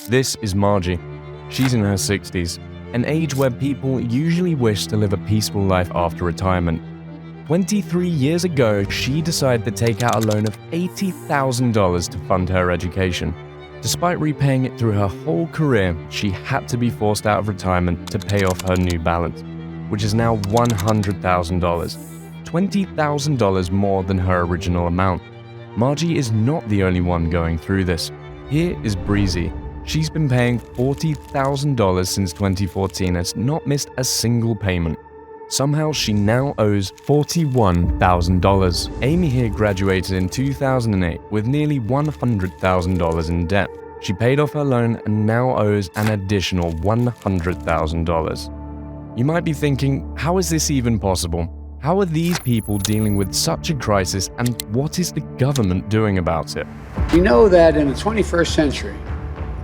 This is Margie. She's in her 60s, an age where people usually wish to live a peaceful life after retirement. 23 years ago, she decided to take out a loan of $80,000 to fund her education. Despite repaying it through her whole career, she had to be forced out of retirement to pay off her new balance, which is now $100,000, $20,000 more than her original amount. Margie is not the only one going through this. Here is Breezy. She's been paying $40,000 since 2014 and has not missed a single payment. Somehow she now owes $41,000. Amy here graduated in 2008 with nearly $100,000 in debt. She paid off her loan and now owes an additional $100,000. You might be thinking, how is this even possible? How are these people dealing with such a crisis, and what is the government doing about it? We know that in the 21st century,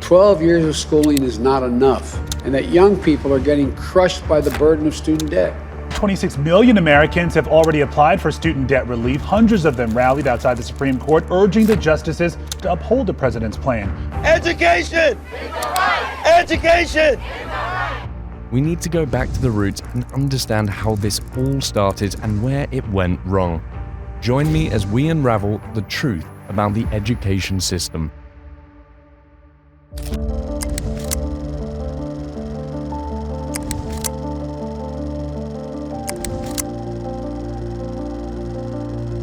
12 years of schooling is not enough, and that young people are getting crushed by the burden of student debt. 26 million Americans have already applied for student debt relief. Hundreds of them rallied outside the Supreme Court, urging the justices to uphold the president's plan. Education! Education! We need to go back to the roots and understand how this all started and where it went wrong. Join me as we unravel the truth about the education system.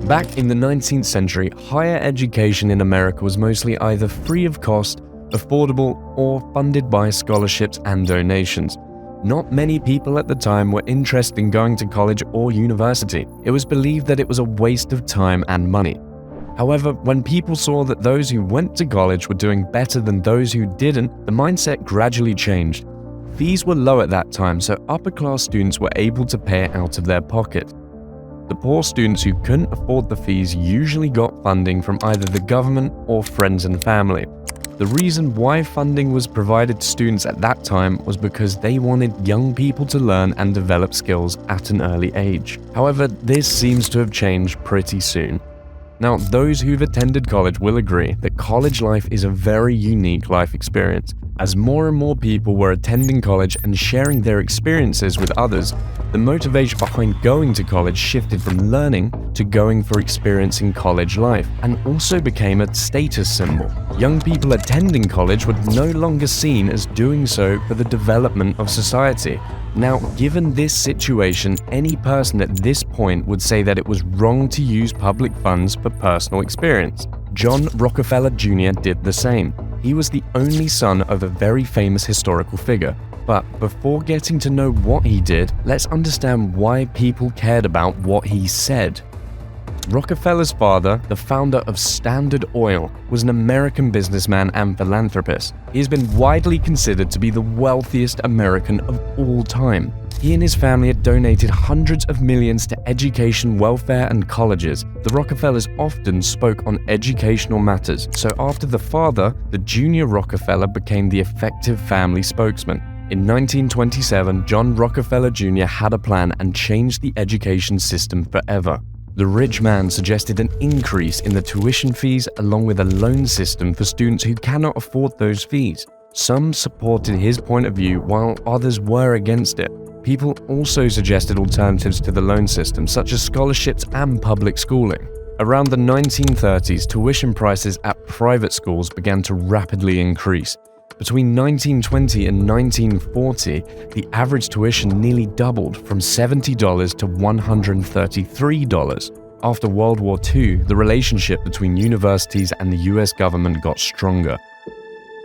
Back in the 19th century, higher education in America was mostly either free of cost, affordable, or funded by scholarships and donations. Not many people at the time were interested in going to college or university. It was believed that it was a waste of time and money. However, when people saw that those who went to college were doing better than those who didn't, the mindset gradually changed. Fees were low at that time, so upper-class students were able to pay it out of their pocket. The poor students who couldn't afford the fees usually got funding from either the government or friends and family. The reason why funding was provided to students at that time was because they wanted young people to learn and develop skills at an early age. However, this seems to have changed pretty soon. Now, those who've attended college will agree that college life is a very unique life experience. As more and more people were attending college and sharing their experiences with others, the motivation behind going to college shifted from learning to going for experiencing college life, and also became a status symbol. Young people attending college were no longer seen as doing so for the development of society. Now, given this situation, any person at this point would say that it was wrong to use public funds for personal experience. John Rockefeller Jr. did the same. He was the only son of a very famous historical figure. But before getting to know what he did, let's understand why people cared about what he said. Rockefeller's father, the founder of Standard Oil, was an American businessman and philanthropist. He has been widely considered to be the wealthiest American of all time. He and his family had donated hundreds of millions to education, welfare, and colleges. The Rockefellers often spoke on educational matters, so after the father, the junior Rockefeller became the effective family spokesman. In 1927, John Rockefeller Jr. had a plan and changed the education system forever. The rich man suggested an increase in the tuition fees along with a loan system for students who cannot afford those fees. Some supported his point of view while others were against it. People also suggested alternatives to the loan system, such as scholarships and public schooling. Around the 1930s, tuition prices at private schools began to rapidly increase. Between 1920 and 1940, the average tuition nearly doubled from $70 to $133. After World War II, the relationship between universities and the US government got stronger.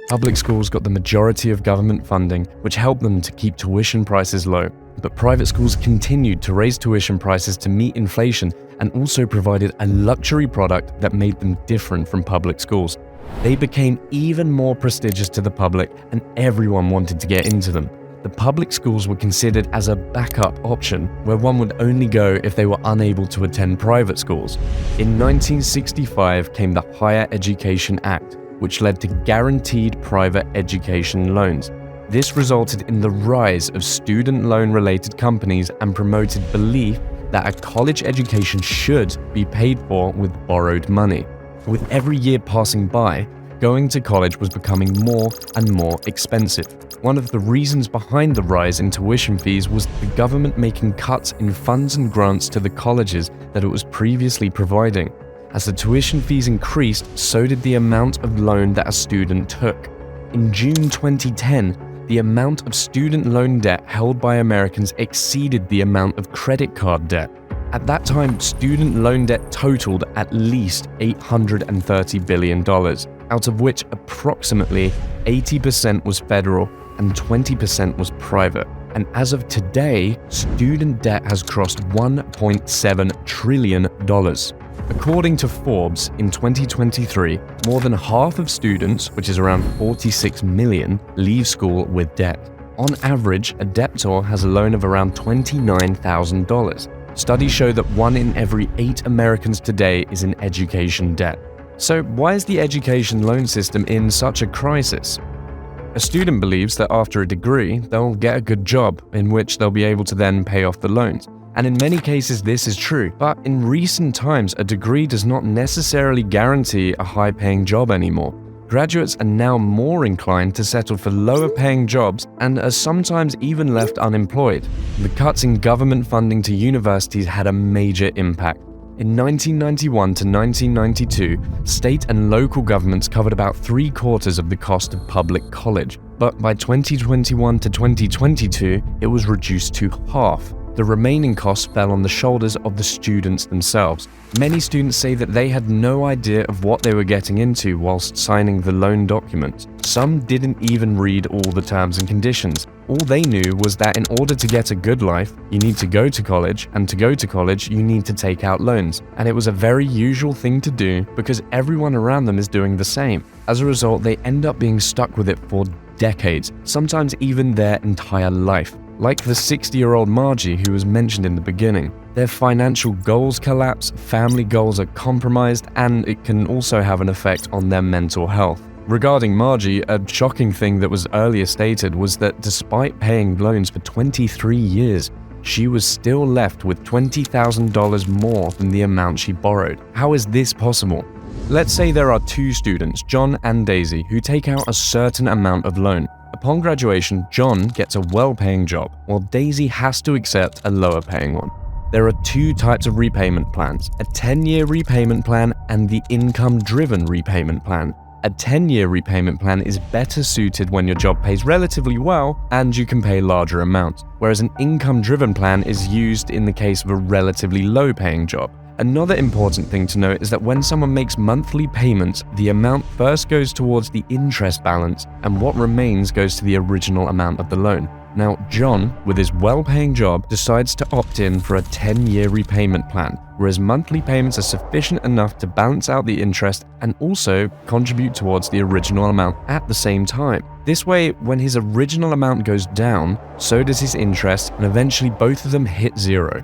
Public schools got the majority of government funding, which helped them to keep tuition prices low. But private schools continued to raise tuition prices to meet inflation and also provided a luxury product that made them different from public schools. They became even more prestigious to the public, and everyone wanted to get into them. The public schools were considered as a backup option, where one would only go if they were unable to attend private schools. In 1965 came the Higher Education Act, which led to guaranteed private education loans. This resulted in the rise of student loan-related companies and promoted belief that a college education should be paid for with borrowed money. With every year passing by, going to college was becoming more and more expensive. One of the reasons behind the rise in tuition fees was the government making cuts in funds and grants to the colleges that it was previously providing. As the tuition fees increased, so did the amount of loan that a student took. In June 2010, the amount of student loan debt held by Americans exceeded the amount of credit card debt. At that time, student loan debt totaled at least $830 billion, out of which approximately 80% was federal and 20% was private. And as of today, student debt has crossed $1.7 trillion. According to Forbes, in 2023, more than half of students, which is around 46 million, leave school with debt. On average, a debtor has a loan of around $29,000. Studies show that 1 in every 8 Americans today is in education debt. So why is the education loan system in such a crisis? A student believes that after a degree, they'll get a good job in which they'll be able to then pay off the loans. And in many cases this is true, but in recent times a degree does not necessarily guarantee a high-paying job anymore. Graduates are now more inclined to settle for lower-paying jobs and are sometimes even left unemployed. The cuts in government funding to universities had a major impact. In 1991 to 1992, state and local governments covered about 3/4 of the cost of public college, but by 2021 to 2022, it was reduced to half. The remaining costs fell on the shoulders of the students themselves. Many students say that they had no idea of what they were getting into whilst signing the loan documents. Some didn't even read all the terms and conditions. All they knew was that in order to get a good life, you need to go to college, and to go to college, you need to take out loans. And it was a very usual thing to do because everyone around them is doing the same. As a result, they end up being stuck with it for decades, sometimes even their entire life. Like the 60-year-old Margie who was mentioned in the beginning. Their financial goals collapse, family goals are compromised, and it can also have an effect on their mental health. Regarding Margie, a shocking thing that was earlier stated was that despite paying loans for 23 years, she was still left with $20,000 more than the amount she borrowed. How is this possible? Let's say there are 2 students, John and Daisy, who take out a certain amount of loan. Upon graduation, John gets a well-paying job, while Daisy has to accept a lower-paying one. There are 2 types of repayment plans, a 10-year repayment plan and the income-driven repayment plan. A 10-year repayment plan is better suited when your job pays relatively well and you can pay larger amounts, whereas an income-driven plan is used in the case of a relatively low-paying job. Another important thing to note is that when someone makes monthly payments, the amount first goes towards the interest balance and what remains goes to the original amount of the loan. Now, John, with his well-paying job, decides to opt in for a 10-year repayment plan, where his monthly payments are sufficient enough to balance out the interest and also contribute towards the original amount at the same time. This way, when his original amount goes down, so does his interest, and eventually both of them hit zero.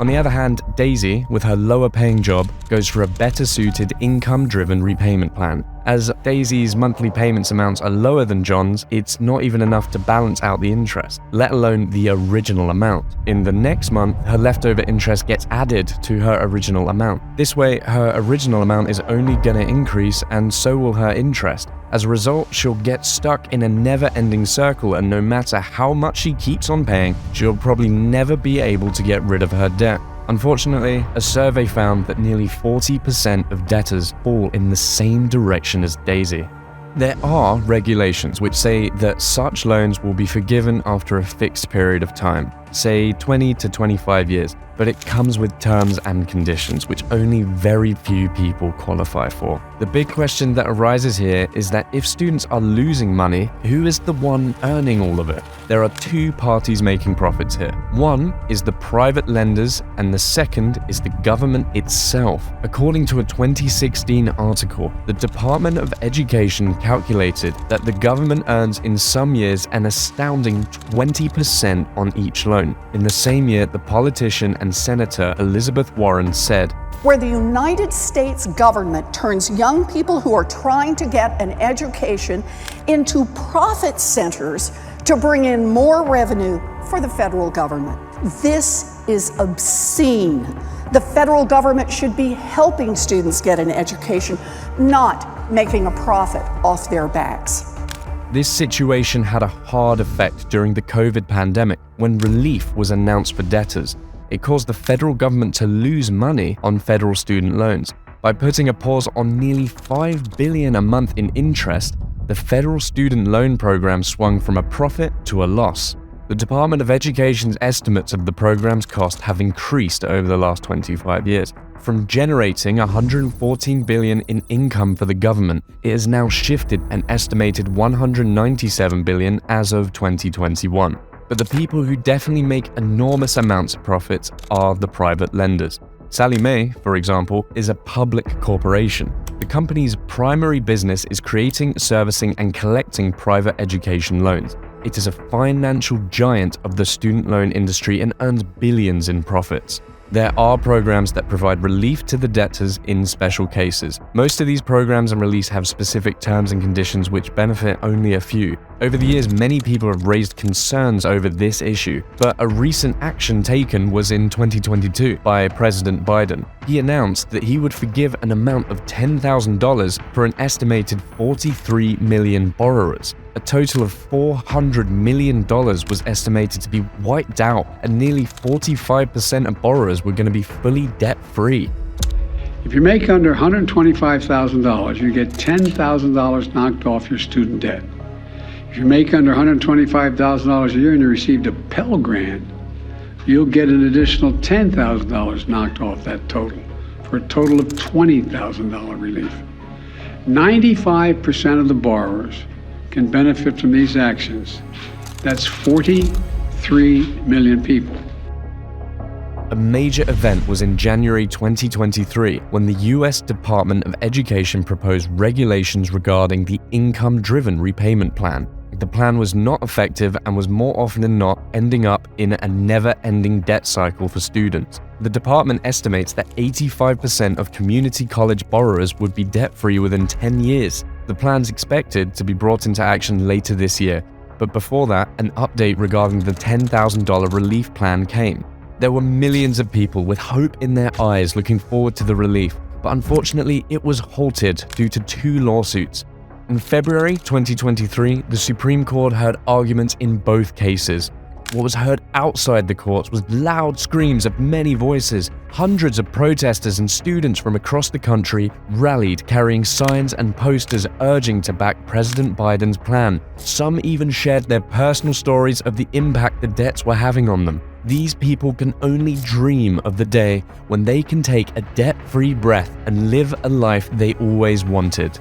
On the other hand, Daisy, with her lower-paying job, goes for a better-suited income-driven repayment plan. As Daisy's monthly payments amounts are lower than John's, it's not even enough to balance out the interest, let alone the original amount. In the next month, her leftover interest gets added to her original amount. This way, her original amount is only gonna increase, and so will her interest. As a result, she'll get stuck in a never-ending circle, and no matter how much she keeps on paying, she'll probably never be able to get rid of her debt. Unfortunately, a survey found that nearly 40% of debtors fall in the same direction as Daisy. There are regulations which say that such loans will be forgiven after a fixed period of time, say 20 to 25 years, but it comes with terms and conditions which only very few people qualify for. The big question that arises here is that if students are losing money, who is the one earning all of it? There are 2 parties making profits here. One is the private lenders and the second is the government itself. According to a 2016 article, the Department of Education calculated that the government earns in some years an astounding 20% on each loan. In the same year, the politician and Senator Elizabeth Warren said, "Where the United States government turns young people who are trying to get an education into profit centers to bring in more revenue for the federal government. This is obscene. The federal government should be helping students get an education, not making a profit off their backs. This situation had a hard effect during the COVID pandemic when relief was announced for debtors. It caused the federal government to lose money on federal student loans. By putting a pause on nearly $5 billion a month in interest, the federal student loan program swung from a profit to a loss. The Department of Education's estimates of the program's cost have increased over the last 25 years. From generating $114 billion in income for the government, it has now shifted an estimated $197 billion as of 2021. But the people who definitely make enormous amounts of profits are the private lenders. Sallie Mae, for example, is a public corporation. The company's primary business is creating, servicing, and collecting private education loans. It is a financial giant of the student loan industry and earns billions in profits. There are programs that provide relief to the debtors in special cases. Most of these programs and reliefs have specific terms and conditions which benefit only a few. Over the years, many people have raised concerns over this issue, but a recent action taken was in 2022 by President Biden. He announced that he would forgive an amount of $10,000 for an estimated 43 million borrowers. A total of $400 million was estimated to be wiped out, and nearly 45% of borrowers were going to be fully debt-free. If you make under $125,000, you get $10,000 knocked off your student debt. If you make under $125,000 a year and you received a Pell Grant, you'll get an additional $10,000 knocked off that total, for a total of $20,000 relief. 95% of the borrowers can benefit from these actions. That's 43 million people. A major event was in January 2023 when the US Department of Education proposed regulations regarding the income-driven repayment plan. The plan was not effective and was more often than not ending up in a never-ending debt cycle for students. The department estimates that 85% of community college borrowers would be debt-free within 10 years. The plan's expected to be brought into action later this year, but before that, an update regarding the $10,000 relief plan came. There were millions of people with hope in their eyes looking forward to the relief, but unfortunately it was halted due to 2 lawsuits. In February 2023, the Supreme Court heard arguments in both cases. What was heard outside the courts was loud screams of many voices. Hundreds of protesters and students from across the country rallied, carrying signs and posters urging to back President Biden's plan. Some even shared their personal stories of the impact the debts were having on them. These people can only dream of the day when they can take a debt-free breath and live a life they always wanted.